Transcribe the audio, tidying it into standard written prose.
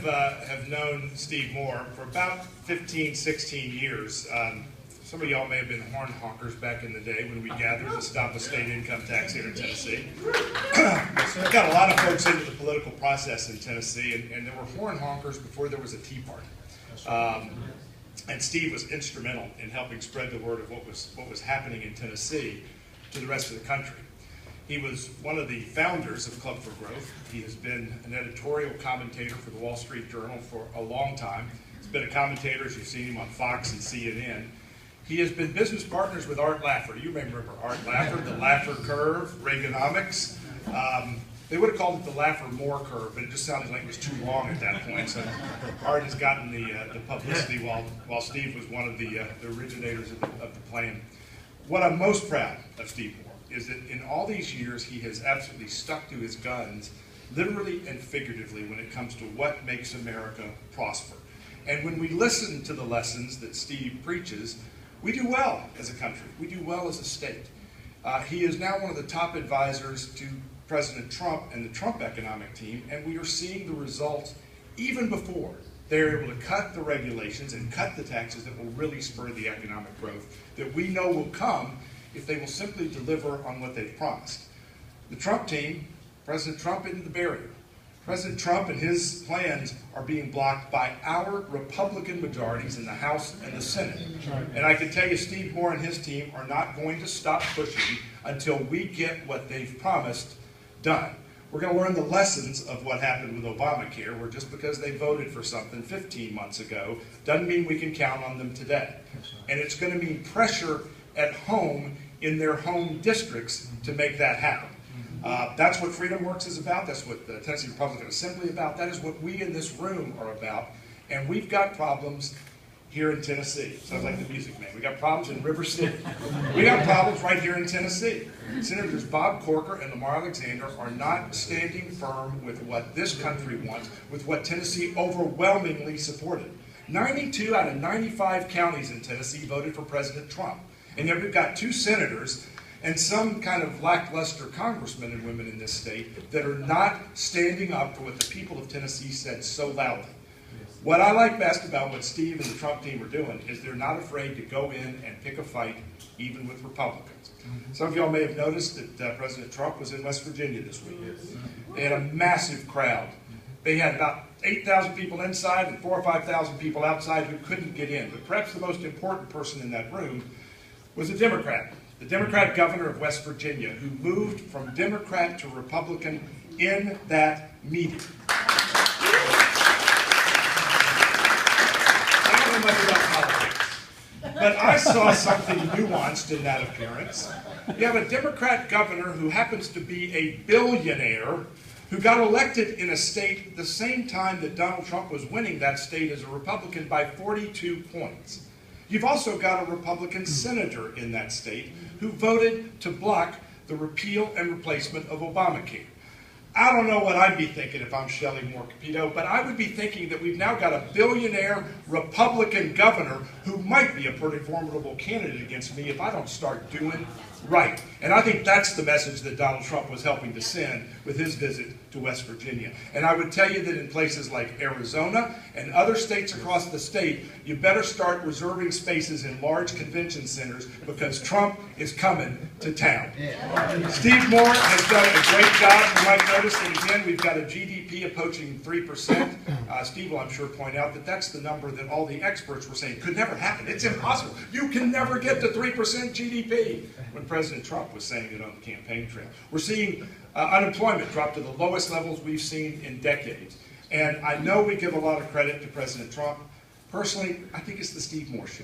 Have known Steve Moore for about 15, 16 years. Some of y'all may have been horn honkers back in the day when we gathered to stop a state income tax here in Tennessee. We've got a lot of folks into the political process in Tennessee, and there were horn honkers before there was a Tea Party. And Steve was instrumental in helping spread the word of what was happening in Tennessee to the rest of the country. He was one of the founders of Club for Growth. He has been an editorial commentator for the Wall Street Journal for a long time. He's been a commentator, as you've seen him on Fox and CNN. He has been business partners with Art Laffer. You may remember Art Laffer, the Laffer curve, Reaganomics. They would have called it the Laffer-Moore curve, but it just sounded like it was too long at that point. So Art has gotten the publicity while Steve was one of the originators of the plan. What I'm most proud of Steve Moore is that in all these years he has absolutely stuck to his guns, literally and figuratively, when it comes to what makes America prosper. And when we listen to the lessons that Steve preaches, we do well as a country. We do well as a state. He is now one of the top advisors to President Trump and the Trump economic team, and we are seeing the results even before they're able to cut the regulations and cut the taxes that will really spur the economic growth that we know will come if they will simply deliver on what they've promised. The Trump team, President Trump into the barrier. President Trump and his plans are being blocked by our Republican majorities in the House and the Senate. And I can tell you Steve Moore and his team are not going to stop pushing until we get what they've promised done. We're going to learn the lessons of what happened with Obamacare, where just because they voted for something 15 months ago doesn't mean we can count on them today. And it's going to mean pressure at home in their home districts to make that happen. That's what Freedom Works is about. That's what the Tennessee Republican Assembly is about. That is what we in this room are about. And we've got problems here in Tennessee. Sounds like the Music Man. We got problems in River City. We got problems right here in Tennessee. Senators Bob Corker and Lamar Alexander are not standing firm with what this country wants, with what Tennessee overwhelmingly supported. 92 out of 95 counties in Tennessee voted for President Trump. And yet we've got two senators and some kind of lackluster congressmen and women in this state that are not standing up for what the people of Tennessee said so loudly. What I like best about what Steve and the Trump team are doing is they're not afraid to go in and pick a fight, even with Republicans. Some of y'all may have noticed that President Trump was in West Virginia this week. They had a massive crowd. They had about 8,000 people inside and 4,000 or 5,000 people outside who couldn't get in. But perhaps the most important person in that room was a Democrat, the Democrat governor of West Virginia, who moved from Democrat to Republican in that meeting. Much about politics, but I saw something nuanced in that appearance. You have a Democrat governor who happens to be a billionaire who got elected in a state at the same time that Donald Trump was winning that state as a Republican by 42 points. You've also got a Republican senator in that state who voted to block the repeal and replacement of Obamacare. I don't know what I'd be thinking if I'm Shelley Moore Capito, but I would be thinking that we've now got a billionaire Republican governor who might be a pretty formidable candidate against me if I don't start doing right. And I think that's the message that Donald Trump was helping to send with his visit to West Virginia. And I would tell you that in places like Arizona and other states across the state, you better start reserving spaces in large convention centers because Trump is coming to town. Steve Moore has done a great job. You might notice that again we've got a GDP approaching 3%. Steve will, I'm sure, point out that that's the number that all the experts were saying could never happen. It's impossible. You can never get to 3% GDP. When President Trump was saying it on the campaign trail. We're seeing unemployment drop to the lowest levels we've seen in decades. And I know we give a lot of credit to President Trump. Personally, I think it's the Steve Moore show.